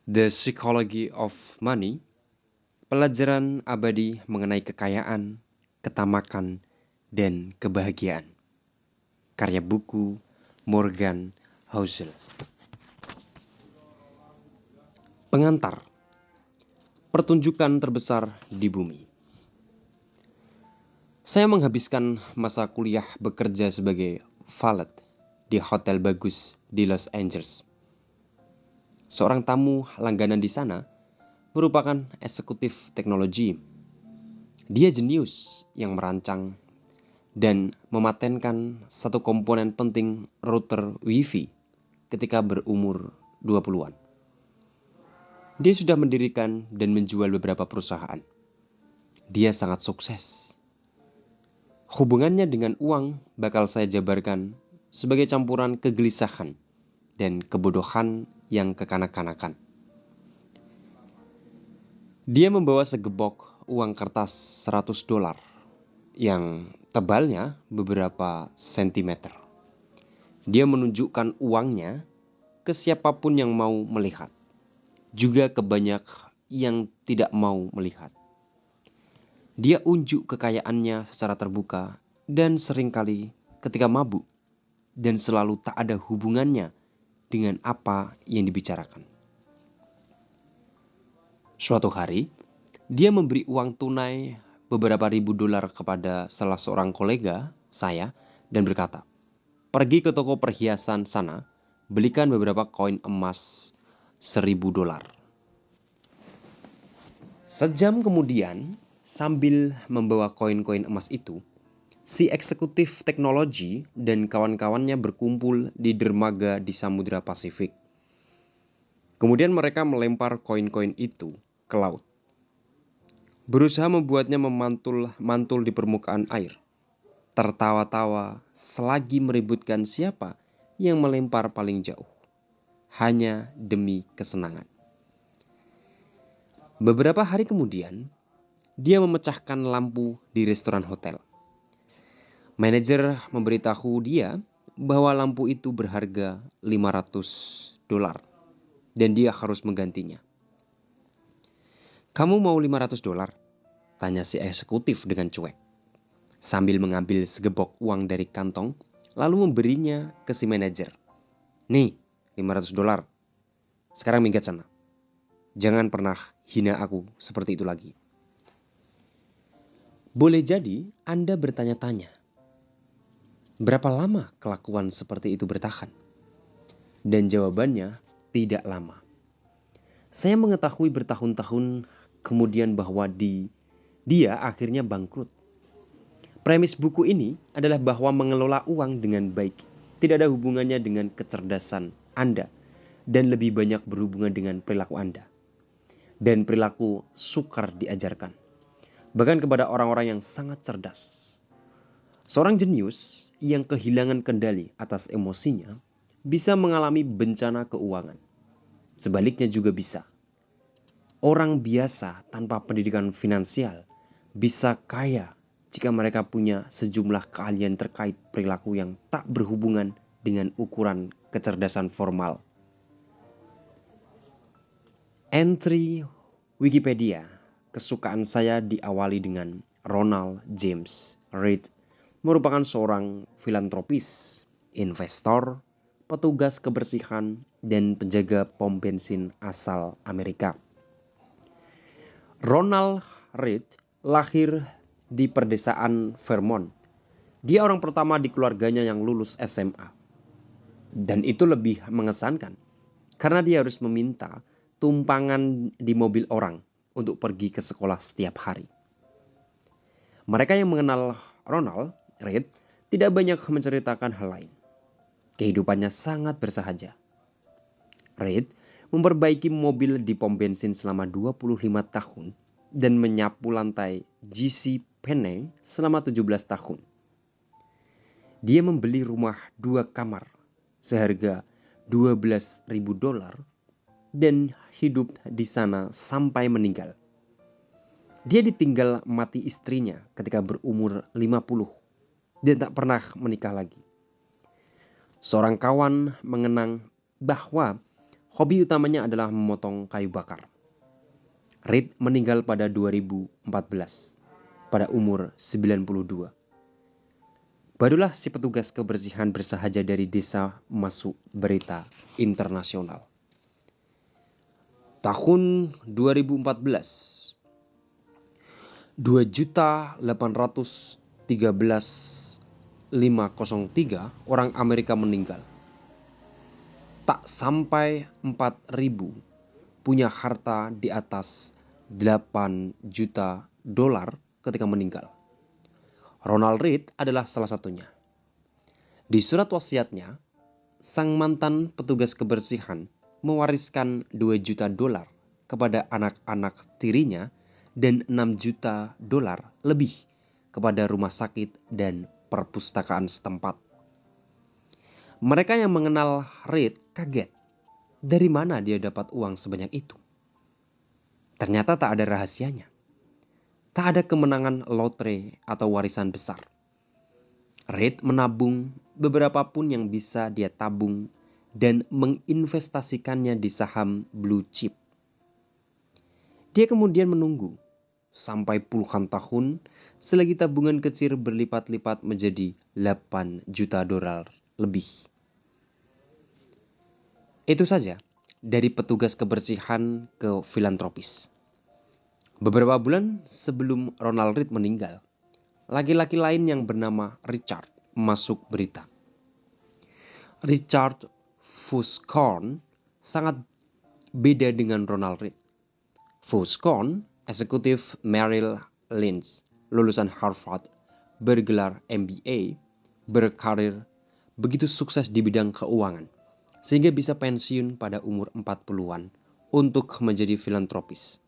The Psychology of Money, pelajaran abadi mengenai kekayaan, ketamakan, dan kebahagiaan. Karya buku Morgan Housel. Pengantar. Pertunjukan terbesar di bumi. Saya menghabiskan masa kuliah bekerja sebagai valet di hotel bagus di Los Angeles. Seorang tamu langganan di sana merupakan eksekutif teknologi. Dia jenius yang merancang dan mematenkan satu komponen penting router Wi-Fi ketika berumur 20-an. Dia sudah mendirikan dan menjual beberapa perusahaan. Dia sangat sukses. Hubungannya dengan uang bakal saya jabarkan sebagai campuran kegelisahan dan kebodohan yang kekanak-kanakan. Dia membawa segebok uang kertas $100 yang tebalnya beberapa sentimeter. Dia menunjukkan uangnya ke siapapun yang mau melihat, juga ke banyak yang tidak mau melihat. Dia unjuk kekayaannya secara terbuka dan seringkali ketika mabuk dan selalu tak ada hubungannya dengan apa yang dibicarakan. Suatu hari, dia memberi uang tunai beberapa ribu dolar kepada salah seorang kolega saya dan berkata, "Pergi ke toko perhiasan sana, belikan beberapa koin emas $1.000. Sejam kemudian, sambil membawa koin-koin emas itu, si eksekutif teknologi dan kawan-kawannya berkumpul di dermaga di Samudra Pasifik. Kemudian mereka melempar koin-koin itu ke laut, berusaha membuatnya mantul di permukaan air, tertawa-tawa selagi meributkan siapa yang melempar paling jauh, hanya demi kesenangan. Beberapa hari kemudian, dia memecahkan lampu di restoran hotel. Manajer memberitahu dia bahwa lampu itu berharga $500 dan dia harus menggantinya. "Kamu mau $500? Tanya si eksekutif dengan cuek, sambil mengambil segebok uang dari kantong lalu memberinya ke si manajer. "Nih, $500. Sekarang minggat sana. Jangan pernah hina aku seperti itu lagi." Boleh jadi Anda bertanya-tanya, berapa lama kelakuan seperti itu bertahan? Dan jawabannya tidak lama. Saya mengetahui bertahun-tahun kemudian bahwa dia akhirnya bangkrut. Premis buku ini adalah bahwa mengelola uang dengan baik tidak ada hubungannya dengan kecerdasan Anda dan lebih banyak berhubungan dengan perilaku Anda. Dan perilaku sukar diajarkan, bahkan kepada orang-orang yang sangat cerdas. Seorang jenius yang kehilangan kendali atas emosinya bisa mengalami bencana keuangan. Sebaliknya juga bisa. Orang biasa tanpa pendidikan finansial bisa kaya jika mereka punya sejumlah keahlian terkait perilaku yang tak berhubungan dengan ukuran kecerdasan formal. Entry Wikipedia kesukaan saya diawali dengan Ronald James Reed merupakan seorang filantropis, investor, petugas kebersihan, dan penjaga pom bensin asal Amerika. Ronald Reed lahir di perdesaan Vermont. Dia orang pertama di keluarganya yang lulus SMA. Dan itu lebih mengesankan karena dia harus meminta tumpangan di mobil orang untuk pergi ke sekolah setiap hari. Mereka yang mengenal Ronald Reed tidak banyak menceritakan hal lain. Kehidupannya sangat bersahaja. Reed memperbaiki mobil di pom bensin selama 25 tahun dan menyapu lantai J.C. Penney selama 17 tahun. Dia membeli rumah 2 kamar seharga $12.000 dan hidup di sana sampai meninggal. Dia ditinggal mati istrinya ketika berumur 50 dan tak pernah menikah lagi. Seorang kawan mengenang bahwa Hobi utamanya adalah memotong kayu bakar. Reed meninggal pada 2014 pada umur 92. Barulah si petugas kebersihan bersahaja dari desa masuk berita internasional. Tahun 2014, 2.813.503 orang Amerika meninggal. Tak sampai 4.000 punya harta di atas 8 juta dolar ketika meninggal. Ronald Reed adalah salah satunya. Di surat wasiatnya, sang mantan petugas kebersihan mewariskan 2 juta dolar kepada anak-anak tirinya dan 6 juta dolar lebih kepada rumah sakit dan perpustakaan setempat. Mereka yang mengenal Reed kaget. Dari mana dia dapat uang sebanyak itu? Ternyata tak ada rahasianya. Tak ada kemenangan lotre atau warisan besar. Reed menabung beberapa pun yang bisa dia tabung dan menginvestasikannya di saham blue chip. Dia kemudian menunggu sampai puluhan tahun selagi tabungan kecil berlipat-lipat menjadi 8 juta dolar lebih. Itu saja dari petugas kebersihan ke filantropis. Beberapa bulan sebelum Ronald Reed meninggal, laki-laki lain yang bernama Richard masuk berita. Richard Fuscorn sangat beda dengan Ronald Reed. Fuscorn, eksekutif Merrill Lynch, lulusan Harvard, bergelar MBA, berkarir begitu sukses di bidang keuangan, sehingga bisa pensiun pada umur 40-an untuk menjadi filantropis.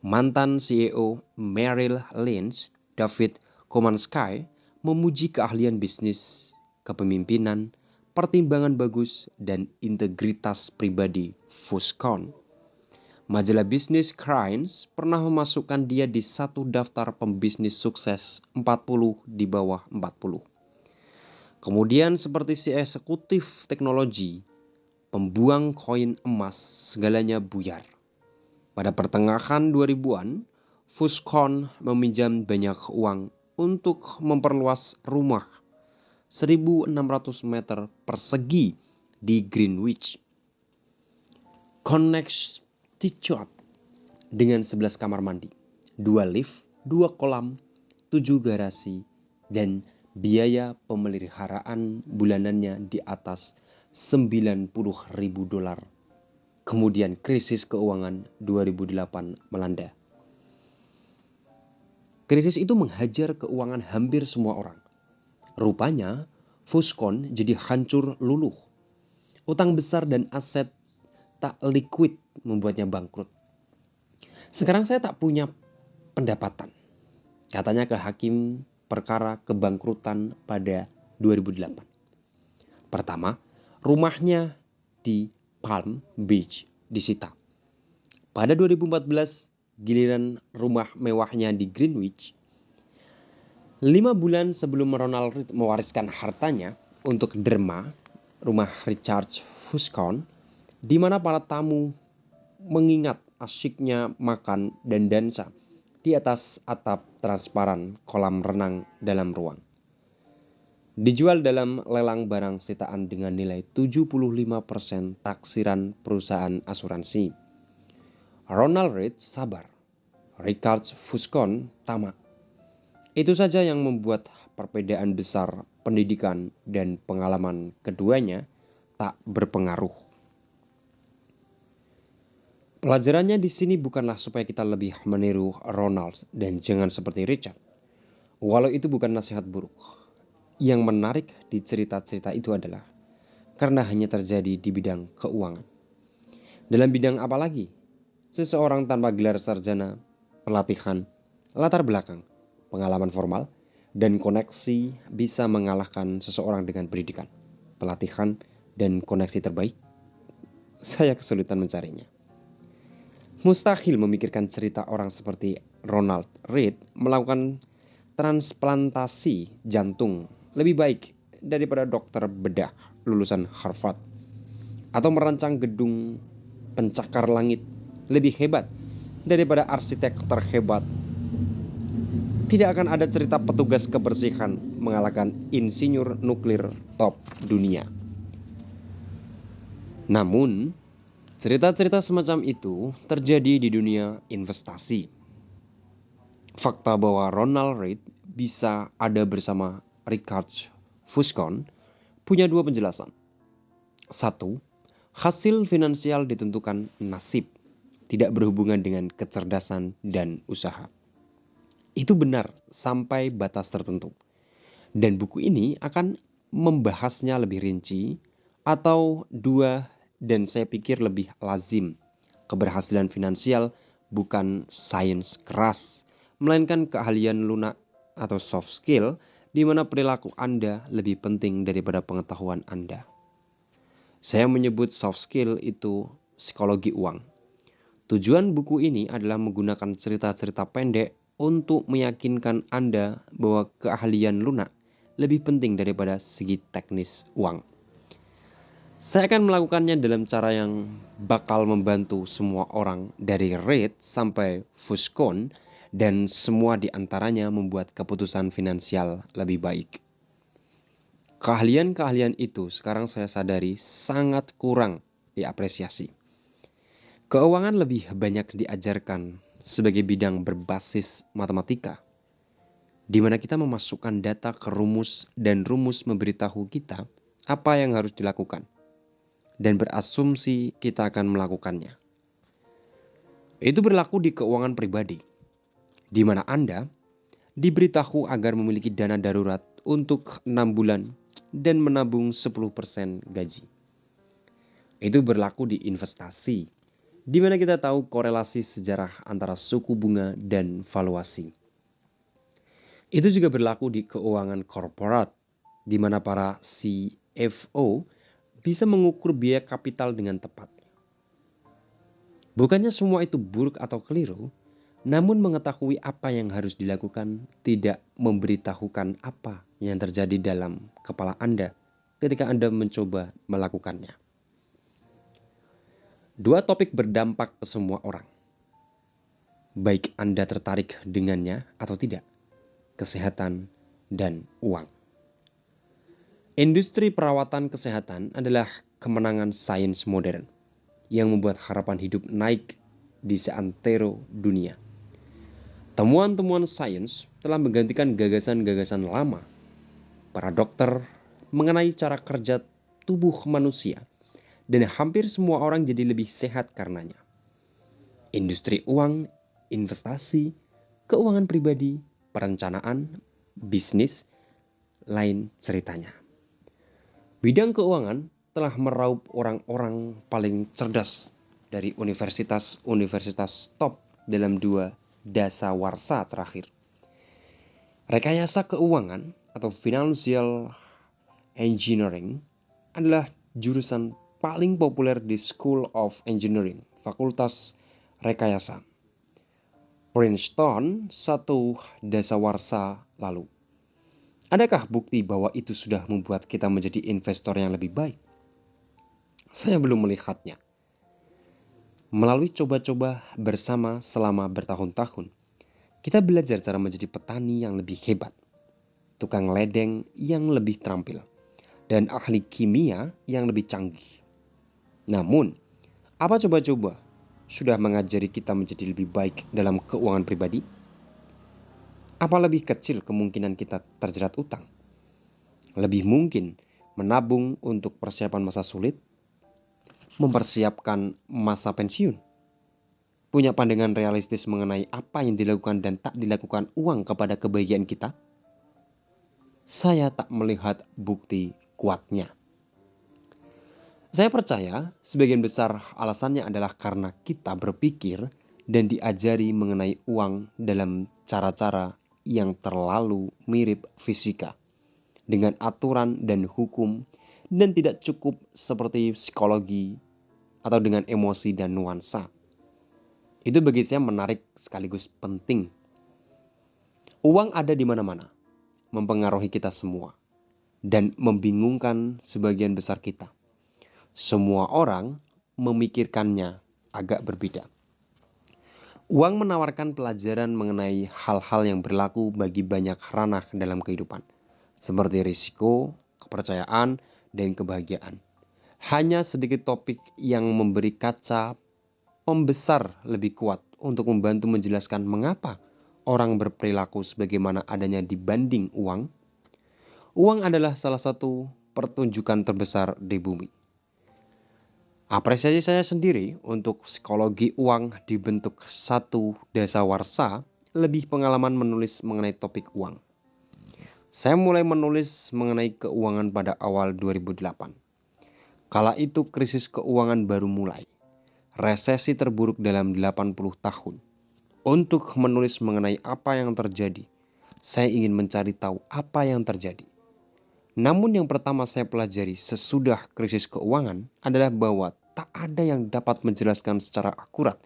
Mantan CEO Merrill Lynch, David Komansky, memuji keahlian bisnis, kepemimpinan, pertimbangan bagus, dan integritas pribadi Fuscorn. Majalah bisnis Crain's pernah memasukkan dia di satu daftar pembisnis sukses 40 di bawah 40. Kemudian seperti si eksekutif teknologi, pembuang koin emas, segalanya buyar. Pada pertengahan 2000-an, Fuscorn meminjam banyak uang untuk memperluas rumah 1.600 meter persegi di Greenwich, Connecticut, dengan 11 kamar mandi, 2 lift, 2 kolam, 7 garasi, dan biaya pemeliharaan bulanannya di atas 90.000 dolar. Kemudian krisis keuangan 2008 melanda. Krisis itu menghajar keuangan hampir semua orang. Rupanya Fuscorn jadi hancur luluh. Utang besar dan aset tak liquid membuatnya bangkrut. Sekarang saya tak punya pendapatan, katanya ke hakim perkara kebangkrutan pada 2008. Pertama, rumahnya di Palm Beach disita. Pada 2014, giliran rumah mewahnya di Greenwich. 5 bulan sebelum Ronald Reed mewariskan hartanya untuk derma, rumah Richard Fuscorn, di mana para tamu mengingat asyiknya makan dan dansa di atas atap transparan kolam renang dalam ruang. Dijual dalam lelang barang sitaan dengan nilai 75% taksiran perusahaan asuransi. Ronald Reed sabar, Richard Fuscorn tamak. Itu saja yang membuat perbedaan besar pendidikan dan pengalaman keduanya tak berpengaruh. Pelajarannya di sini bukanlah supaya kita lebih meniru Ronald dan jangan seperti Richard. Walau itu bukan nasihat buruk. Yang menarik di cerita-cerita itu adalah karena hanya terjadi di bidang keuangan. Dalam bidang apa lagi? Seseorang tanpa gelar sarjana, pelatihan, latar belakang, pengalaman formal, dan koneksi bisa mengalahkan seseorang dengan pendidikan, pelatihan, dan koneksi terbaik. Saya kesulitan mencarinya. Mustahil memikirkan cerita orang seperti Ronald Reed melakukan transplantasi jantung lebih baik daripada dokter bedah lulusan Harvard. atau merancang gedung pencakar langit lebih hebat daripada arsitek terhebat. Tidak akan ada cerita petugas kebersihan mengalahkan insinyur nuklir top dunia. Namun, cerita-cerita semacam itu terjadi di dunia investasi. Fakta bahwa Ronald Read bisa ada bersama Richard Fuscon punya dua penjelasan. Satu, hasil finansial ditentukan nasib, tidak berhubungan dengan kecerdasan dan usaha. Itu benar sampai batas tertentu. Dan buku ini akan membahasnya lebih rinci, atau dua, dan saya pikir lebih lazim. Keberhasilan finansial bukan sains keras, melainkan keahlian lunak atau soft skill, di mana perilaku Anda lebih penting daripada pengetahuan Anda. Saya menyebut soft skill itu psikologi uang. Tujuan buku ini adalah menggunakan cerita-cerita pendek untuk meyakinkan Anda bahwa keahlian lunak lebih penting daripada segi teknis uang. Saya akan melakukannya dalam cara yang bakal membantu semua orang dari Reid sampai Fuscon, dan semua di antaranya membuat keputusan finansial lebih baik. Keahlian-keahlian itu sekarang saya sadari sangat kurang diapresiasi. Keuangan lebih banyak diajarkan sebagai bidang berbasis matematika, di mana kita memasukkan data ke rumus dan rumus memberitahu kita apa yang harus dilakukan dan berasumsi kita akan melakukannya. Itu berlaku di keuangan pribadi, di mana Anda diberitahu agar memiliki dana darurat untuk 6 bulan dan menabung 10% gaji. Itu berlaku di investasi, di mana kita tahu korelasi sejarah antara suku bunga dan valuasi. Itu juga berlaku di keuangan korporat, di mana para CFO bisa mengukur biaya kapital dengan tepat. Bukannya semua itu buruk atau keliru, namun mengetahui apa yang harus dilakukan tidak memberitahukan apa yang terjadi dalam kepala Anda ketika Anda mencoba melakukannya. Dua topik berdampak ke semua orang, baik Anda tertarik dengannya atau tidak: kesehatan dan uang. Industri perawatan kesehatan adalah kemenangan sains modern yang membuat harapan hidup naik di seantero dunia. Temuan-temuan sains telah menggantikan gagasan-gagasan lama. Para dokter mengenai cara kerja tubuh manusia, dan hampir semua orang jadi lebih sehat karenanya. Industri uang, investasi, keuangan pribadi, perencanaan, bisnis, lain ceritanya. Bidang keuangan telah meraup orang-orang paling cerdas dari universitas-universitas top dalam 2 dasawarsa terakhir. Rekayasa keuangan atau financial engineering adalah jurusan paling populer di School of Engineering, Fakultas Rekayasa, Princeton 1 dasawarsa lalu. Adakah bukti bahwa itu sudah membuat kita menjadi investor yang lebih baik? Saya belum melihatnya. Melalui coba-coba bersama selama bertahun-tahun, kita belajar cara menjadi petani yang lebih hebat, tukang ledeng yang lebih terampil, dan ahli kimia yang lebih canggih. Namun, apa coba-coba sudah mengajari kita menjadi lebih baik dalam keuangan pribadi? Apa lebih kecil kemungkinan kita terjerat utang? Lebih mungkin menabung untuk persiapan masa sulit, mempersiapkan masa pensiun, punya pandangan realistis mengenai apa yang dilakukan dan tak dilakukan uang kepada kebahagiaan kita? Saya tak melihat bukti kuatnya. Saya percaya sebagian besar alasannya adalah karena kita berpikir dan diajari mengenai uang dalam cara-cara yang terlalu mirip fisika, dengan aturan dan hukum, dan tidak cukup seperti psikologi atau dengan emosi dan nuansa. Itu bagi saya menarik sekaligus penting. Uang ada di mana-mana, mempengaruhi kita semua, dan membingungkan sebagian besar kita. Semua orang memikirkannya agak berbeda. Uang menawarkan pelajaran mengenai hal-hal yang berlaku bagi banyak ranah dalam kehidupan, seperti risiko, kepercayaan, dan kebahagiaan. Hanya sedikit topik yang memberi kaca pembesar lebih kuat untuk membantu menjelaskan mengapa orang berperilaku sebagaimana adanya dibanding uang. Uang adalah salah satu pertunjukan terbesar di bumi. Apresiasi saya sendiri untuk psikologi uang dibentuk satu dasawarsa lebih pengalaman menulis mengenai topik uang. Saya mulai menulis mengenai keuangan pada awal 2008. Kala itu krisis keuangan baru mulai. Resesi terburuk dalam 80 tahun. Untuk menulis mengenai apa yang terjadi, saya ingin mencari tahu apa yang terjadi. Namun yang pertama saya pelajari sesudah krisis keuangan adalah bahwa tak ada yang dapat menjelaskan secara akurat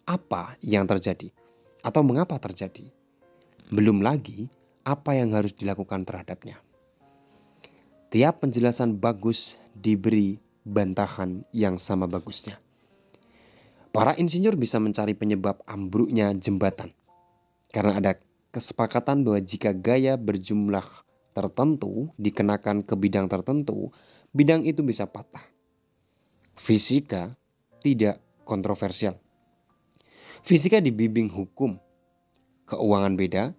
apa yang terjadi atau mengapa terjadi. Belum lagi apa yang harus dilakukan terhadapnya. Tiap penjelasan bagus diberi bantahan yang sama bagusnya. Para insinyur bisa mencari penyebab ambruknya jembatan. Karena ada kesepakatan bahwa jika gaya berjumlah tertentu dikenakan ke bidang tertentu, bidang itu bisa patah. Fisika tidak kontroversial. Fisika dibimbing hukum. Keuangan beda.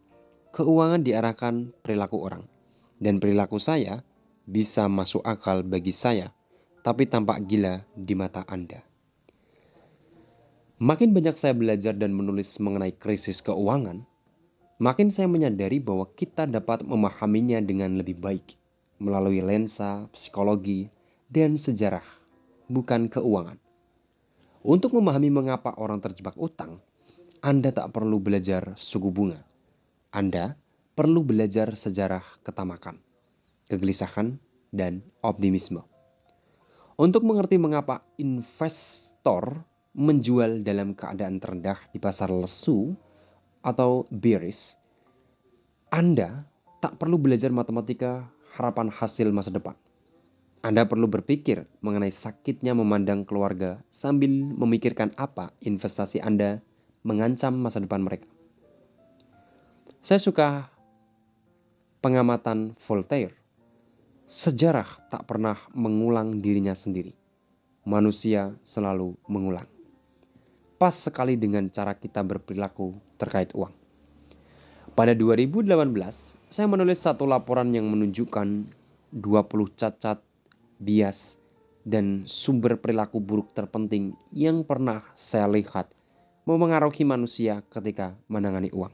Keuangan diarahkan perilaku orang. Dan perilaku saya bisa masuk akal bagi saya, tapi tampak gila di mata Anda. Makin banyak saya belajar dan menulis mengenai krisis keuangan, makin saya menyadari bahwa kita dapat memahaminya dengan lebih baik melalui lensa, psikologi, dan sejarah, bukan keuangan. Untuk memahami mengapa orang terjebak utang, Anda tak perlu belajar suku bunga. Anda perlu belajar sejarah ketamakan, kegelisahan, dan optimisme. Untuk mengerti mengapa investor menjual dalam keadaan terendah di pasar lesu atau bearish, Anda tak perlu belajar matematika harapan hasil masa depan. Anda perlu berpikir mengenai sakitnya memandang keluarga sambil memikirkan apa investasi Anda mengancam masa depan mereka. Saya suka pengamatan Voltaire. Sejarah tak pernah mengulang dirinya sendiri. Manusia selalu mengulang. Pas sekali dengan cara kita berperilaku terkait uang. Pada 2018, saya menulis satu laporan yang menunjukkan 20 cacat, bias, dan sumber perilaku buruk terpenting yang pernah saya lihat memengaruhi manusia ketika menangani uang.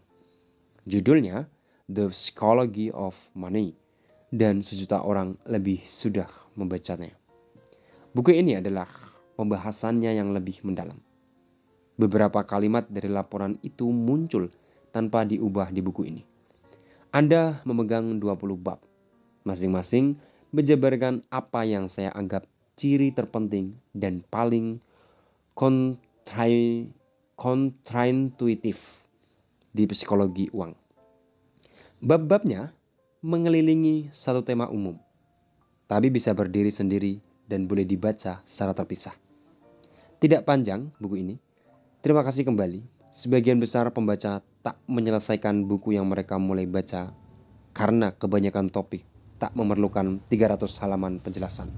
Judulnya, The Psychology of Money, dan sejuta orang lebih sudah membacanya. Buku ini adalah pembahasannya yang lebih mendalam. Beberapa kalimat dari laporan itu muncul tanpa diubah di buku ini. Anda memegang 20 bab. Masing-masing menjabarkan apa yang saya anggap ciri terpenting dan paling kontraintuitif di psikologi uang. Bab-babnya mengelilingi satu tema umum, tapi bisa berdiri sendiri dan boleh dibaca secara terpisah. Tidak panjang buku ini. Terima kasih kembali. Sebagian besar pembaca tak menyelesaikan buku yang mereka mulai baca karena kebanyakan topik tak memerlukan 300 halaman penjelasan.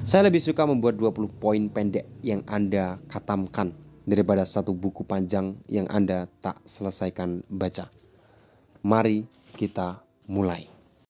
Saya lebih suka membuat 20 poin pendek yang Anda khatamkan daripada satu buku panjang yang Anda tak selesaikan baca. Mari kita mulai.